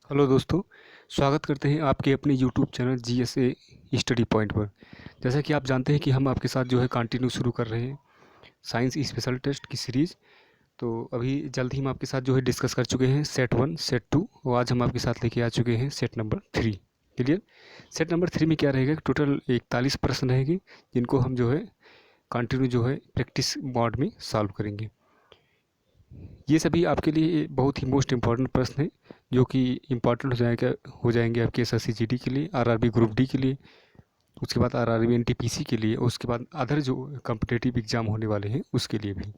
Hello दोस्तों, स्वागत करते हैं आपके अपने YouTube channel GSA study point पर। जैसा कि आप जानते हैं कि हम आपके साथ जो है कंटिन्यू शुरू कर रहे हैं साइंस स्पेशल टेस्ट की सीरीज़। तो अभी जल्द ही हम आपके साथ जो है डिस्कस कर चुके हैं सेट 1 सेट 2 और आज हम आपके साथ लेके आ चुके हैं set number 3। Clear. Set number 3 में क्या रहेगा, टोटल 41 प्रश्न रहेंगे जिनको हम जो है कंटिन्यू जो है प्रैक्टिस मोड में सॉल्व करेंगे। ये सभी आपके लिए बहुत ही मोस्ट इम्पॉर्टेंट प्रश्न हैं जो कि इम्पॉर्टेंट हो जाएंगे आपके एसएससी जीडी के लिए, आरआरबी ग्रुप डी के लिए, उसके बाद आरआरबी एनटीपीसी के लिए, उसके बाद अदर जो कॉम्पिटेटिव एग्जाम होने वाले हैं उसके लिए भी।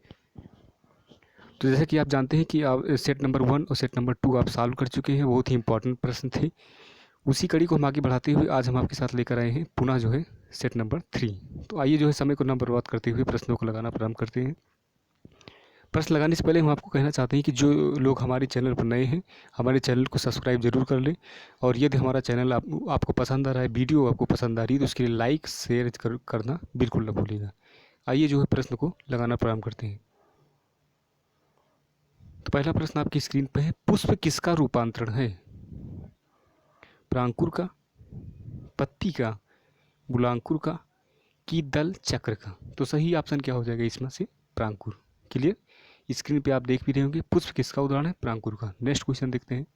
तो जैसा कि आप जानते हैं कि आप सेट नंबर 1 और सेट नंबर 2 आप सॉल्व कर चुके हैं, बहुत ही इंपॉर्टेंट प्रश्न थे। उसी कड़ी को हम आगे बढ़ाते हुए आज हम आपके साथ लेकर आए हैं पुनः जो है सेट नंबर 3। तो आइए जो है समय को न बर्बाद करते हुए प्रश्नों को लगाना प्रारंभ करते हैं। प्रश्न लगाने से पहले हम आपको कहना चाहते हैं कि जो लोग हमारे चैनल पर नए हैं, हमारे चैनल को सब्सक्राइब जरूर कर लें। और यदि हमारा चैनल आपको पसंद आ रहा है, वीडियो आपको पसंद आ रही है, तो उसके लिए लाइक शेयर करना बिल्कुल न भूलिएगा। आइए जो है प्रश्न को लगाना प्रारंभ करते हैं। तो पहला प्रश्न आपकी स्क्रीन पर है, पुष्प किसका रूपांतरण है? प्रांकुर का, पत्ती का, गुलांकुर का, कि दल चक्र का? तो सही ऑप्शन क्या हो जाएगा इसमें से? प्रांकुर। क्लियर। स्क्रीन पे आप देख भी रहे होंगे पुष्प किसका उदाहरण है? प्रांकुर का। नेक्स्ट क्वेश्चन देखते हैं।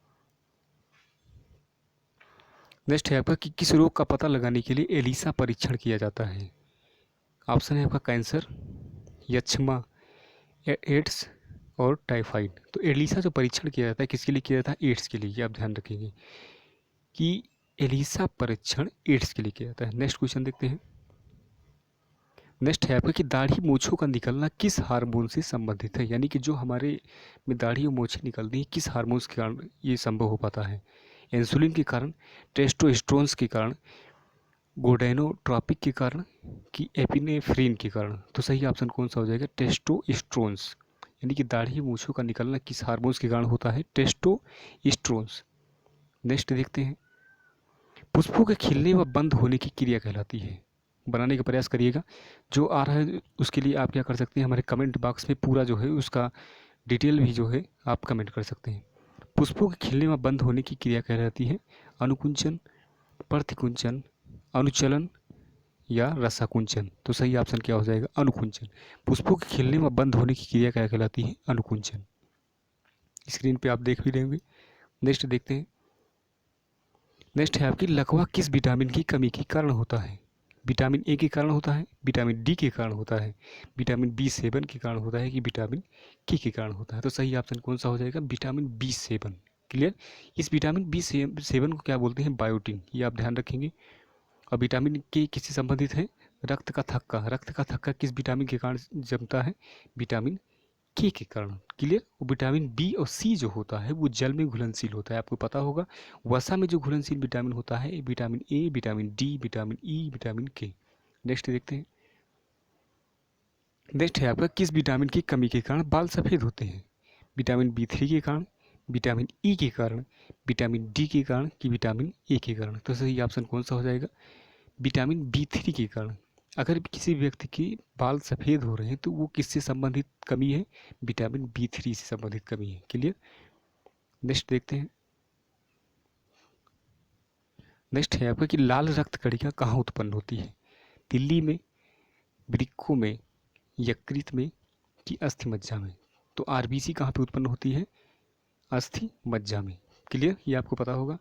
नेक्स्ट है आपका कि किस रोग का पता लगाने के लिए एलिसा परीक्षण किया जाता है? ऑप्शन है आपका कैंसर, यक्ष्मा, एड्स और टाइफाइड। तो एलिसा जो परीक्षण किया जाता है किसके लिए किया जाता है? एड्स के लिए। ये आप ध्यान रखेंगे कि एलिसा परीक्षण एड्स के लिए किया जाता है। नेक्स्ट क्वेश्चन देखते हैं। नेक्स्ट है आपका कि दाढ़ी मूंछों का निकलना किस हार्मोन से संबंधित है? यानी कि जो हमारे में दाढ़ी और मूंछें निकलती हैं किस हार्मोन के कारण ये संभव हो पाता है? इंसुलिन के कारण, टेस्टोस्टेरोन के कारण, गोडेनोट्रोपिक के कारण, कि एपिनेफ्रीन के कारण? तो सही ऑप्शन कौन सा हो जाएगा? टेस्टोस्टेरोन। यानी कि दाढ़ी मूंछों का निकलना किस हार्मोन के कारण होता है? टेस्टोस्टेरोन। नेक्स्ट देखते हैं। पुष्पों के खिलने व बंद होने की क्रिया कहलाती है? बनाने का प्रयास करिएगा। जो आ रहा है उसके लिए आप क्या कर सकते हैं, हमारे कमेंट बॉक्स में पूरा जो है उसका डिटेल भी जो है आप कमेंट कर सकते हैं। पुष्पों के खिलने व बंद होने की क्रिया कहलाती है अनुकुंचन, प्रतिकुंचन, अनुचलन या रसाकुंचन? तो सही ऑप्शन क्या हो जाएगा? अनुकुंचन। पुष्पों के खिलने व बंद होने की क्रिया क्या कहलाती है? अनुकुंचन। स्क्रीन पे आप देख भी रहेंगे। नेक्स्ट देखते हैं। नेक्स्ट है आपकी लकवा किस विटामिन की कमी के कारण होता है? विटामिन ए के कारण होता है, विटामिन डी के कारण होता है, विटामिन B7 के कारण होता है, कि विटामिन के कारण होता है? तो सही ऑप्शन कौन सा हो जाएगा? Vitamin B7। क्लियर। इस विटामिन B7 को क्या बोलते हैं? बायोटिन। ये आप ध्यान रखेंगे। और विटामिन के किससे संबंधित है? रक्त का थक्का। रक्त का थक्का किस विटामिन के कारण जमता है? विटामिन के कारण। क्लियर। विटामिन बी और सी जो होता है वो जल में घुलनशील होता है, आपको पता होगा। वसा में जो घुलनशील विटामिन होता है vitamin A, vitamin D, vitamin E, vitamin के। नेक्स्ट देखते हैं। नेक्स्ट है आपका किस विटामिन की कमी के कारण बाल सफ़ेद होते हैं? विटामिन B3 के कारण, विटामिन ई के कारण, विटामिन डी के कारण, कि विटामिन ए के कारण? तो सही ऑप्शन कौन सा हो जाएगा? विटामिन B3 के कारण। अगर किसी व्यक्ति के बाल सफ़ेद हो रहे हैं तो वो किससे संबंधित कमी है? विटामिन B3 से संबंधित कमी है। क्लियर। नेक्स्ट देखते हैं। नेक्स्ट है आपका कि लाल रक्त कणिका कहाँ उत्पन्न होती है? तिल्ली में, वृक्कों में, यकृत में, कि अस्थि मज्जा में? तो आरबीसी कहाँ पे उत्पन्न होती है? अस्थि मज्जा में। क्लियर। ये आपको पता होगा।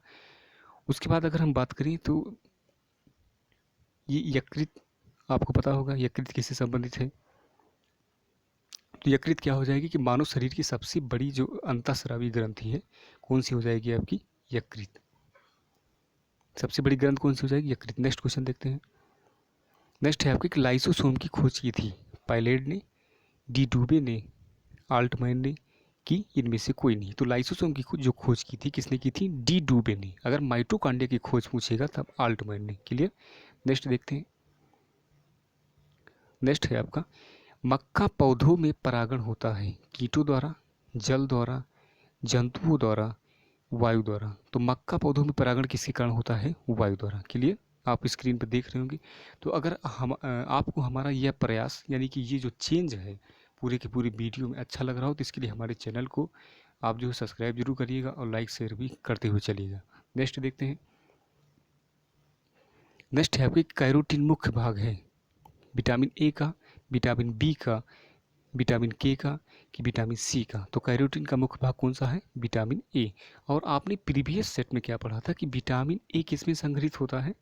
उसके बाद अगर हम बात करें तो ये यकृत, आपको पता होगा यकृत किससे संबंधित है? तो यकृत क्या हो जाएगी कि मानव शरीर की सबसे बड़ी जो अंतःस्रावी ग्रंथि है कौन सी हो जाएगी आपकी? यकृत। सबसे बड़ी ग्रंथ कौन सी हो जाएगी? यकृत। नेक्स्ट क्वेश्चन देखते हैं। नेक्स्ट है आपकी कि लाइसोसोम की खोज की थी पायलेट ने, डी डूबे ने, आल्टमैन ने, कि इनमें से कोई नहीं? तो लाइसोसोम की जो खोज की थी किसने की थी? डी डूबे ने। अगर माइटोकॉन्ड्रिया की खोज पूछेगा तब आल्टमैन ने। क्लियर। नेक्स्ट देखते हैं। नेक्स्ट है आपका मक्का पौधों में परागण होता है कीटों द्वारा, जल द्वारा, जंतुओं द्वारा, वायु द्वारा? तो मक्का पौधों में परागण किसके कारण होता है? वायु द्वारा। क्लियर। आप स्क्रीन पर देख रहे होंगे। तो अगर आपको हमारा यह प्रयास यानी कि ये जो चेंज है पूरे के पूरे वीडियो में अच्छा लग रहा हो तो इसके लिए हमारे चैनल को आप जो है सब्सक्राइब जरूर करिएगा और लाइक शेयर भी करते हुए चलिएगा। नेक्स्ट देखते हैं। नेक्स्ट है आपके कैरोटीन मुख्य भाग है विटामिन ए का, विटामिन बी का, विटामिन के का कि विटामिन सी का। तो कैरोटीन का मुख्य भाग कौन सा है? Vitamin A. और आपने प्रीवियस सेट में क्या पढ़ा था कि विटामिन ए किसमें संग्रहित होता है?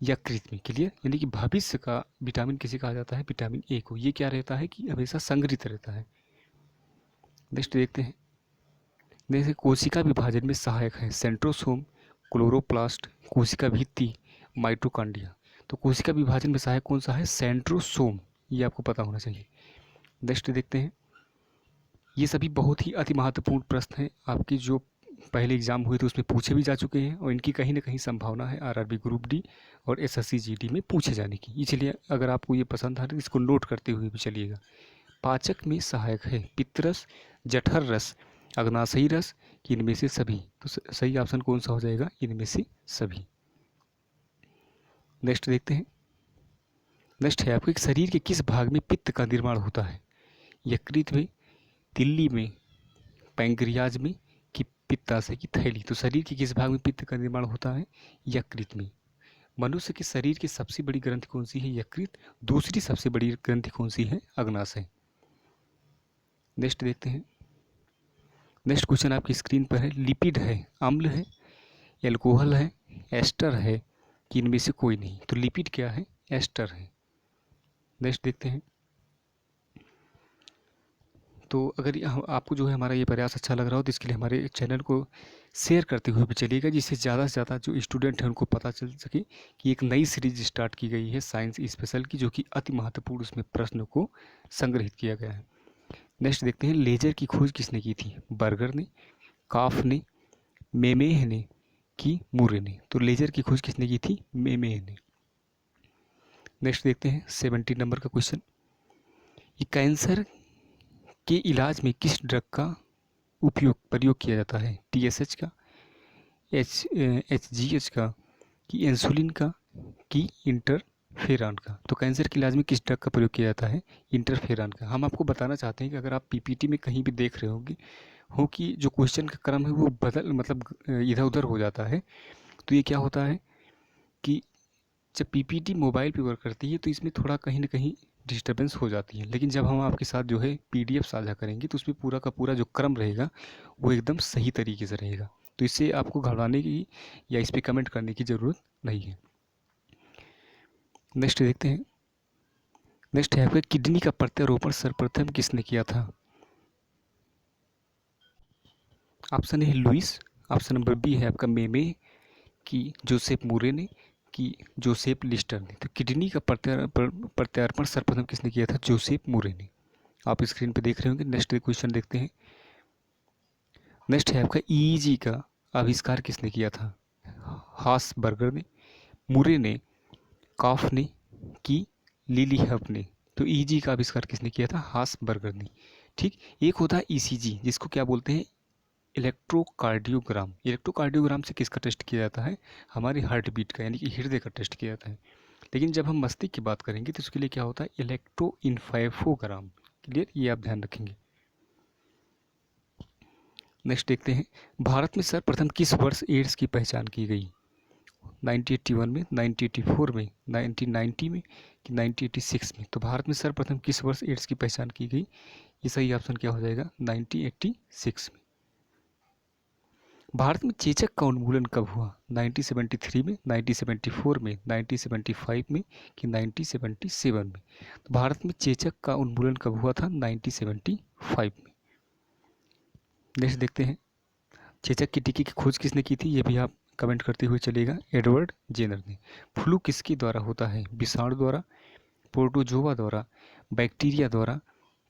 यकृत में। क्लियर? यानी कि भविष्य का विटामिन किसे कहा जाता है? विटामिन ए को। ये क्या रहता है कि हमेशा संग्रहित रहता है। नेक्स्ट देखते हैं। जैसे कोशिका विभाजन में सहायक है सेंट्रोसोम, क्लोरोप्लास्ट, कोशिका भित्ति, माइटोकॉन्ड्रिया। तो कोशिका विभाजन में सहायक कौन सा है? सेंट्रोसोम। ये आपको पता होना चाहिए। नेक्स्ट देखते हैं। ये सभी बहुत ही अति महत्वपूर्ण प्रश्न हैं आपकी जो पहले एग्जाम हुए थे उसमें पूछे भी जा चुके हैं और इनकी कहीं ना कहीं संभावना है आरआरबी ग्रुप डी और एसएससी जीडी में पूछे जाने की। इसलिए अगर आपको ये पसंद आ रहा है तो इसको नोट करते हुए भी चलिएगा। पाचक में सहायक है पित्तरस, जठर रस, अग्नाशयी रस कि इनमें से सभी। तो सही ऑप्शन कौन सा हो जाएगा? इनमें से सभी। नेक्स्ट देखते हैं। नेक्स्ट है आपके शरीर के किस भाग में पित्त का निर्माण होता है? यकृत में, तिल्ली में, पैंक्रियाज में कि पित्ताशय की थैली। तो शरीर के किस भाग में पित्त का निर्माण होता है? यकृत में। मनुष्य के शरीर की सबसे बड़ी ग्रंथि कौन सी है? यकृत। दूसरी सबसे बड़ी ग्रंथि कौन सी है? अग्नाशय। नेक्स्ट देखते हैं। नेक्स्ट क्वेश्चन आपकी स्क्रीन पर है। लिपिड है, अम्ल है, एल्कोहल है, एस्टर है कि इनमें से कोई नहीं। तो लिपिड क्या है? एस्टर है। नेक्स्ट देखते हैं। तो अगर आपको जो है हमारा ये प्रयास अच्छा लग रहा हो तो इसके लिए हमारे चैनल को शेयर करते हुए भी चलिएगा, जिससे ज़्यादा से ज़्यादा जो स्टूडेंट हैं उनको पता चल सके कि एक नई सीरीज स्टार्ट की गई है साइंस स्पेशल की, जो कि अति महत्वपूर्ण उसमें प्रश्नों को संग्रहित किया गया है। नेक्स्ट देखते हैं। लेजर की खोज किसने की थी? बर्गर ने, काफ ने, मेमेह ने कि मूरे ने। तो लेजर की खोज किसने की थी? मेमेह ने। नेक्स्ट देखते हैं 70 नंबर का क्वेश्चन। ये कैंसर के इलाज में किस ड्रग का प्रयोग किया जाता है? TSH का, HGH का कि इंसुलिन का कि इंटरफेरॉन का। तो कैंसर के इलाज में किस ड्रग का प्रयोग किया जाता है? इंटरफेरॉन का। हम आपको बताना चाहते हैं कि अगर आप पीपीटी में कहीं भी देख रहे होंगे कि जो क्वेश्चन का क्रम है वो इधर उधर हो जाता है, तो ये क्या होता है कि जब पीपीटी मोबाइल पे वर्क करती है तो इसमें थोड़ा कहीं ना कहीं डिस्टर्बेंस हो जाती है, लेकिन जब हम आपके साथ जो है PDF साझा करेंगे तो उसमें पूरा का पूरा जो क्रम रहेगा वो एकदम सही तरीके से रहेगा। तो इससे आपको घबराने की या इस पर कमेंट करने की ज़रूरत नहीं है। नेक्स्ट देखते हैं। नेक्स्ट है आपका किडनी का प्रत्यारोपण सर्वप्रथम किसने किया था? ऑप्शन है लुइस, ऑप्शन नंबर बी है आपका मेमे कि जोसेफ मूरे ने कि जोसेफ लिस्टर ने। तो किडनी का प्रत्यारोपण सर्वप्रथम किसने किया था? जोसेफ मूरे ने। आप स्क्रीन पे देख रहे होंगे। नेक्स्ट क्वेश्चन देखते हैं। नेक्स्ट है आपका EEG का आविष्कार किसने किया था? हास बर्गर ने, मूरे ने, काफ ने कि लिली हब ने। तो EEG का आविष्कार किसने किया था? हास बर्गर ने। ठीक। एक होता है ECG जिसको क्या बोलते हैं? इलेक्ट्रोकार्डियोग्राम। इलेक्ट्रोकार्डियोग्राम से किसका टेस्ट किया जाता है? हमारी हार्ट बीट का, यानी कि हृदय का टेस्ट किया जाता है। लेकिन जब हम मस्तिष्क की बात करेंगे तो उसके लिए क्या होता है? इलेक्ट्रोइन्फेफोग्राम। क्लियर? ये आप ध्यान रखेंगे। नेक्स्ट देखते हैं। भारत में सर्वप्रथम किस वर्ष एड्स की पहचान की गई? 1981 में, 1984 में, 1990 में कि 1986 में। तो भारत में सर्वप्रथम किस वर्ष एड्स की पहचान की गई? ये सही ऑप्शन क्या हो जाएगा? 1986 में। भारत में चेचक का उन्मूलन कब हुआ? 1973 में, 1974 में, 1975 में कि 1977 में। तो भारत में चेचक का उन्मूलन कब हुआ था? 1975 में। नेक्स्ट देखते हैं। चेचक की टीके की खोज किसने की थी? ये भी आप कमेंट करते हुए चलिएगा। एडवर्ड जेनर ने। फ्लू किसके द्वारा होता है? विषाणु द्वारा, प्रोटोजोआ द्वारा, बैक्टीरिया द्वारा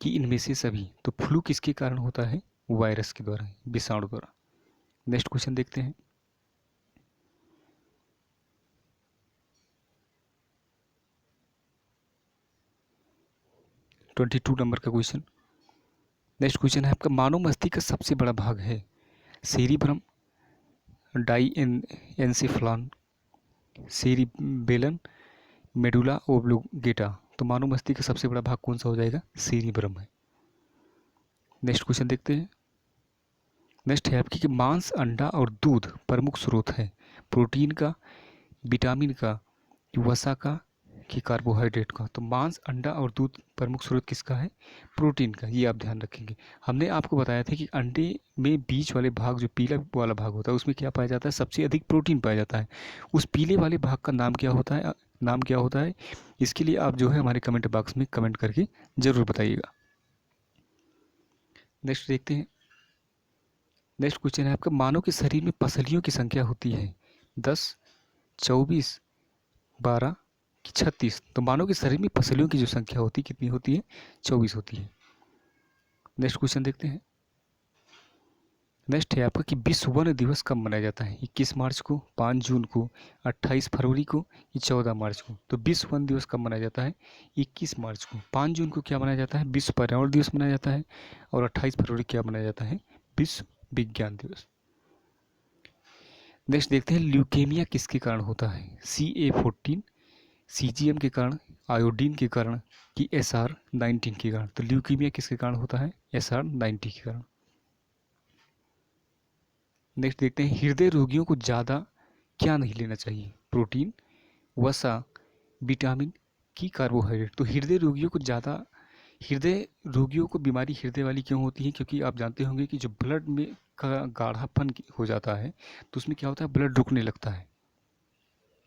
कि इनमें से सभी। तो फ्लू किसके कारण होता है? वायरस के द्वारा, विषाणु द्वारा। नेक्स्ट क्वेश्चन देखते हैं। ट्वेंटी 22 नंबर का क्वेश्चन। नेक्स्ट क्वेश्चन है आपका मानव मस्तिष्क का सबसे बड़ा भाग है सेरिब्रम, डाइएन्सेफेलॉन, सेरिबेलन, मेडुला ओब्लोंगेटा। तो मानव मस्तिष्क का सबसे बड़ा भाग कौन सा हो जाएगा? सेरिब्रम है। नेक्स्ट क्वेश्चन देखते हैं। नेक्स्ट है आपकी कि मांस, अंडा और दूध प्रमुख स्रोत है प्रोटीन का, विटामिन का, वसा का, कि कार्बोहाइड्रेट का। तो मांस, अंडा और दूध प्रमुख स्रोत किसका है? प्रोटीन का। ये आप ध्यान रखेंगे। हमने आपको बताया था कि अंडे में बीच वाले भाग, जो पीला वाला भाग होता है, उसमें क्या पाया जाता है? सबसे अधिक प्रोटीन पाया जाता है। उस पीले वाले भाग का नाम क्या होता है? नाम क्या होता है? इसके लिए आप जो है हमारे कमेंट बॉक्स में कमेंट करके ज़रूर बताइएगा। नेक्स्ट देखते हैं। नेक्स्ट क्वेश्चन है आपका, मानव के शरीर में पसलियों की संख्या होती है 10, 24, 12 कि 36? तो मानव के शरीर में पसलियों की जो संख्या होती है कितनी होती है? 24 होती है। नेक्स्ट क्वेश्चन देखते हैं। नेक्स्ट है आपका कि विश्व वन दिवस कब मनाया जाता है? 21 मार्च को, 5 जून को, 28 फरवरी को, कि 14 मार्च को? तो विश्व वन दिवस कब मनाया जाता है? 21 मार्च को। 5 जून को क्या मनाया जाता है? विश्व पर्यावरण दिवस मनाया जाता है। और 28 फरवरी क्या मनाया जाता है? विश्व विज्ञान दिवस। नेक्स्ट देखते हैं, ल्यूकेमिया किसके कारण होता है? CA14, CGM के कारण, आयोडीन के कारण, कि SR19 के कारण? तो ल्यूकीमिया किसके कारण होता है? SR19 के कारण। नेक्स्ट देखते हैं, हृदय रोगियों को ज़्यादा क्या नहीं लेना चाहिए? प्रोटीन, वसा, विटामिन, की कार्बोहाइड्रेट? तो हृदय रोगियों को बीमारी हृदय वाली क्यों होती है? क्योंकि आप जानते होंगे कि जो ब्लड में का गाढ़ापन हो जाता है, तो उसमें क्या होता है? ब्लड रुकने लगता है,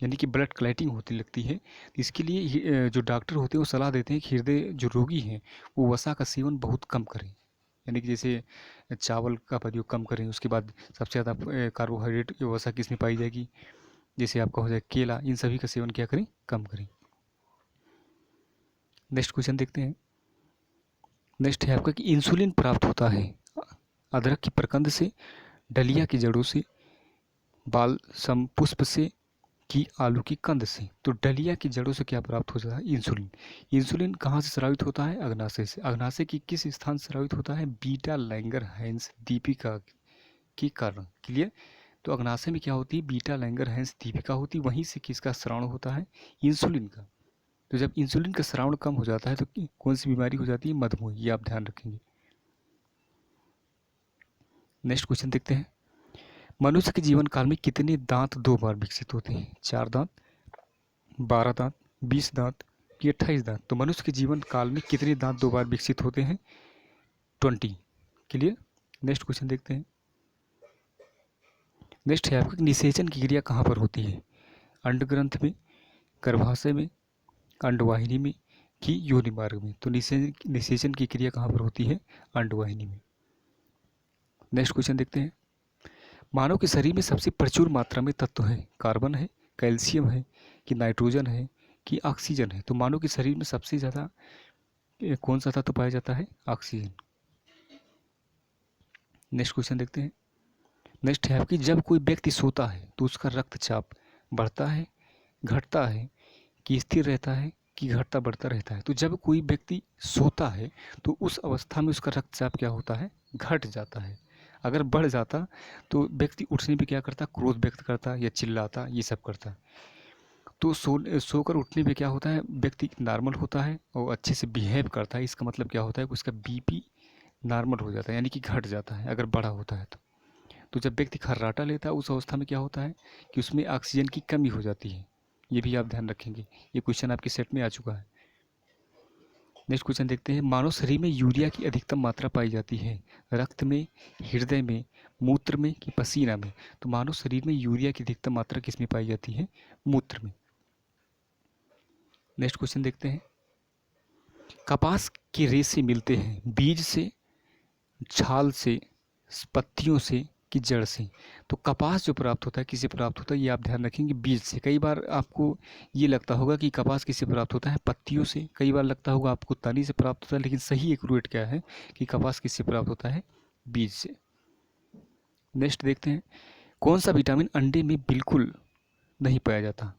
यानी कि ब्लड क्लैटिंग होती लगती है। इसके लिए जो डॉक्टर होते हैं वो सलाह देते हैं कि हृदय जो रोगी हैं वो वसा का सेवन बहुत कम करें, यानी कि जैसे चावल का प्रयोग कम करें। उसके बाद सबसे ज़्यादा कार्बोहाइड्रेट वसा किस में पाई जाएगी? जैसे आपका हो जाए केला, इन सभी का सेवन क्या करें? कम करें। नेक्स्ट क्वेश्चन देखते हैं। नेक्स्ट है आपका कि इंसुलिन प्राप्त होता है अदरक की प्रकंद से, डलिया की जड़ों से, बालसम पुष्प से, कि आलू की कंद से? तो डलिया की जड़ों से क्या प्राप्त होता है? इंसुलिन। इंसुलिन कहाँ से स्रावित होता है? अग्नाशय से। अग्नाशय की किस स्थान से स्रावित होता है? बीटा लैंगरहैंस दीपिका के कारण। क्लियर? तो अग्नाशय में क्या होती है? बीटा लैंगरहैंस दीपिका होती है। वहीं से किसका स्रावण होता है? इंसुलिन का। तो जब इंसुलिन का स्रावण कम हो जाता है तो कौन सी बीमारी हो जाती है? मधुमेह। ये आप ध्यान रखेंगे। नेक्स्ट क्वेश्चन देखते हैं। मनुष्य के जीवन काल में कितने दांत 2 बार विकसित होते हैं? 4 दांत, 12 दांत, 20 दांत, कि 28 दांत? तो मनुष्य के जीवन काल में कितने दांत 2 बार विकसित होते हैं? 20। क्लियर? नेक्स्ट क्वेश्चन देखते हैं। नेक्स्ट है आपका, निषेचन की क्रिया कहाँ पर होती है? अंड ग्रंथ में, गर्भाशय में, अंडवाहिनी में, कि योनि मार्ग में? तो निषेचन की क्रिया कहाँ पर होती है? अंडवाहिनी में। नेक्स्ट क्वेश्चन देखते हैं। मानव के शरीर में सबसे प्रचुर मात्रा में तत्व है? कार्बन है, कैल्शियम है, कि नाइट्रोजन है, कि ऑक्सीजन है? तो मानव के शरीर में सबसे ज़्यादा कौन सा तत्व पाया जाता है? ऑक्सीजन। नेक्स्ट क्वेश्चन देखते हैं। नेक्स्ट है आपकी, जब कोई व्यक्ति सोता है तो उसका रक्तचाप बढ़ता है, घटता है, कि स्थिर रहता है, कि घटता बढ़ता रहता है? तो जब कोई व्यक्ति सोता है तो उस अवस्था में उसका रक्तचाप क्या होता है? घट जाता है। अगर बढ़ जाता तो व्यक्ति उठने पे क्या करता? क्रोध व्यक्त करता या चिल्लाता, ये सब करता। तो सोकर उठने पे क्या होता है? व्यक्ति नॉर्मल होता है और अच्छे से बिहेव करता है। इसका मतलब क्या होता है कि उसका बीपी नॉर्मल हो जाता है, यानी कि घट जाता है अगर बड़ा होता है तो जब व्यक्ति खर्राटा लेता है उस अवस्था में क्या होता है कि उसमें ऑक्सीजन की कमी हो जाती है। ये भी आप ध्यान रखेंगे। ये क्वेश्चन आपके सेट में आ चुका है। नेक्स्ट क्वेश्चन देखते हैं। मानव शरीर में यूरिया की अधिकतम मात्रा पाई जाती है? रक्त में, हृदय में, मूत्र में, कि पसीना में? तो मानव शरीर में यूरिया की अधिकतम मात्रा किस में पाई जाती है? मूत्र में। नेक्स्ट क्वेश्चन देखते हैं। कपास के रेशे मिलते हैं बीज से, छाल से, पत्तियों से, कि जड़ से? तो कपास जो प्राप्त होता है किससे प्राप्त होता है? ये आप ध्यान रखेंगे, बीज से। कई बार आपको ये लगता होगा कि कपास किससे प्राप्त होता है? पत्तियों से। कई बार लगता होगा आपको तनी से प्राप्त होता है, लेकिन सही एक रूट क्या है कि कपास किससे प्राप्त होता है? बीज से। नेक्स्ट देखते हैं। कौन सा विटामिन अंडे में बिल्कुल नहीं पाया जाता?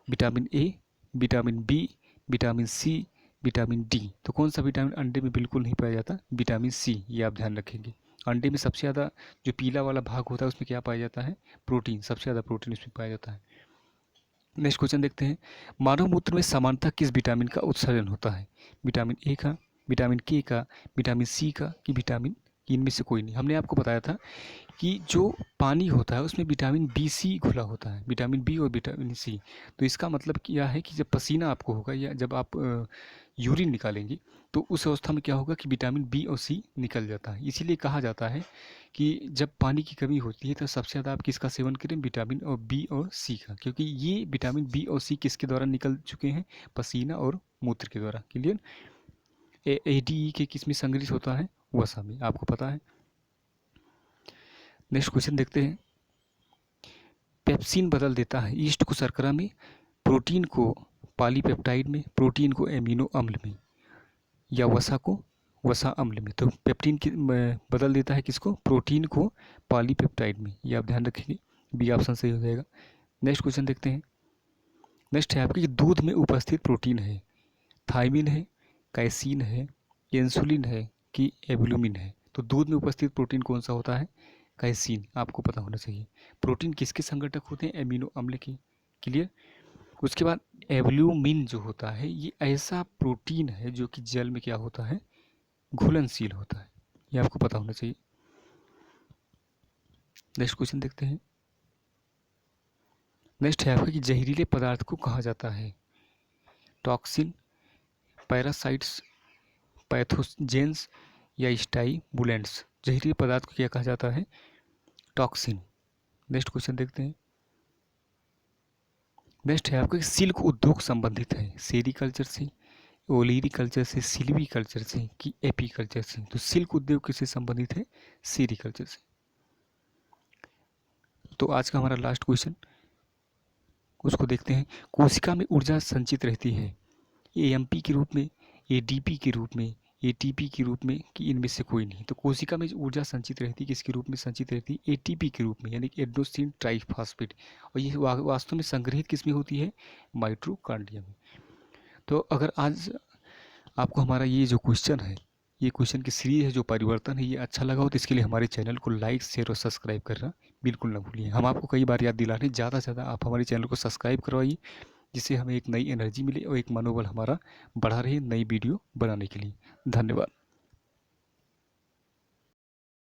Vitamin A, vitamin B, vitamin C, vitamin D? तो कौन सा विटामिन अंडे में बिल्कुल नहीं पाया जाता? Vitamin C. ये आप ध्यान रखेंगे। अंडे में सबसे ज़्यादा जो पीला वाला भाग होता है उसमें क्या पाया जाता है? प्रोटीन। सबसे ज़्यादा प्रोटीन उसमें पाया जाता है। नेक्स्ट क्वेश्चन देखते हैं। मानव मूत्र में सामान्यतः किस विटामिन का उत्सर्जन होता है? विटामिन ए का, विटामिन के का, विटामिन सी का, कि विटामिन कि इनमें से कोई नहीं। हमने आपको बताया था कि जो पानी होता है उसमें विटामिन बी सी घुला होता है, विटामिन बी और विटामिन सी। तो इसका मतलब क्या है कि जब पसीना आपको होगा या जब आप यूरिन निकालेंगे तो उस अवस्था में क्या होगा कि विटामिन बी और सी निकल जाता है। इसीलिए कहा जाता है कि जब पानी की कमी होती है तो सबसे ज़्यादा आप किसका सेवन करें, विटामिन और बी और सी का, क्योंकि ये विटामिन बी और सी किसके द्वारा निकल चुके हैं, पसीना और मूत्र के द्वारा। क्लियर। ADE के किस में संग्रहित होता है, वसा में, आपको पता है। नेक्स्ट क्वेश्चन देखते हैं। पेप्सिन बदल देता है ईस्ट को शर्करा में, प्रोटीन को पॉलीपेप्टाइड में, प्रोटीन को एमिनो अम्ल में, या वसा को वसा अम्ल में। तो पेप्टिन बदल देता है किसको, प्रोटीन को पॉलीपेप्टाइड में। ये आप ध्यान रखेंगे, बी ऑप्शन सही हो जाएगा। नेक्स्ट क्वेश्चन देखते हैं। नेक्स्ट है आपकी दूध में उपस्थित प्रोटीन है, थायमिन है, कैसीन है, इंसुलिन है कि एल्बुमिन है। तो दूध में उपस्थित प्रोटीन कौन सा होता है, कैसीन, आपको पता होना चाहिए। प्रोटीन किसके संगठक होते हैं, एमिनो अम्ल के। क्लियर। उसके बाद एल्बुमिन जो होता है ये ऐसा प्रोटीन है जो कि जल में क्या होता है, घुलनशील होता है। ये आपको पता होना चाहिए। नेक्स्ट क्वेश्चन देखते हैं। नेक्स्ट है आपका कि जहरीले पदार्थ को कहा जाता है टॉक्सिन, पैरासाइट्स, पैथोजेंस या स्टाइमुलेंट्स। जहरीले पदार्थ को क्या कहा जाता है, टॉक्सिन। नेक्स्ट क्वेश्चन देखते हैं। नेक्स्ट है आपका सिल्क उद्योग संबंधित है सेरीकल्चर से, ओलिरिकल्चर से, सिल्वीकल्चर से कि एपीकल्चर से। तो सिल्क उद्योग किससे संबंधित है, सेरीकल्चर से। तो आज का हमारा लास्ट क्वेश्चन, उसको देखते हैं। कोशिका में ऊर्जा संचित रहती है एएमपी के रूप में, एडीपी के रूप में, एटीपी के रूप में कि इनमें से कोई नहीं। तो कोशिका में ऊर्जा संचित रहती है किसके रूप में संचित रहती है, एटीपी के रूप में, यानी कि एडेनोसिन ट्राइफॉस्फेट। और ये वास्तव में संग्रहित किस में होती है, माइटोकॉन्ड्रिया में। तो अगर आज आपको हमारा ये जो क्वेश्चन है, ये क्वेश्चन की सीरीज है जो परिवर्तन है, ये अच्छा लगा हो तो इसके लिए हमारे चैनल को लाइक, शेयर और सब्सक्राइब करना बिल्कुल ना भूलिए। हम आपको कई बार याद दिला रहे हैं, ज़्यादा से ज़्यादा आप हमारे चैनल को सब्सक्राइब करवाइए, जिससे हमें एक नई एनर्जी मिले और एक मनोबल हमारा बढ़ा रहे नई वीडियो बनाने के लिए। धन्यवाद।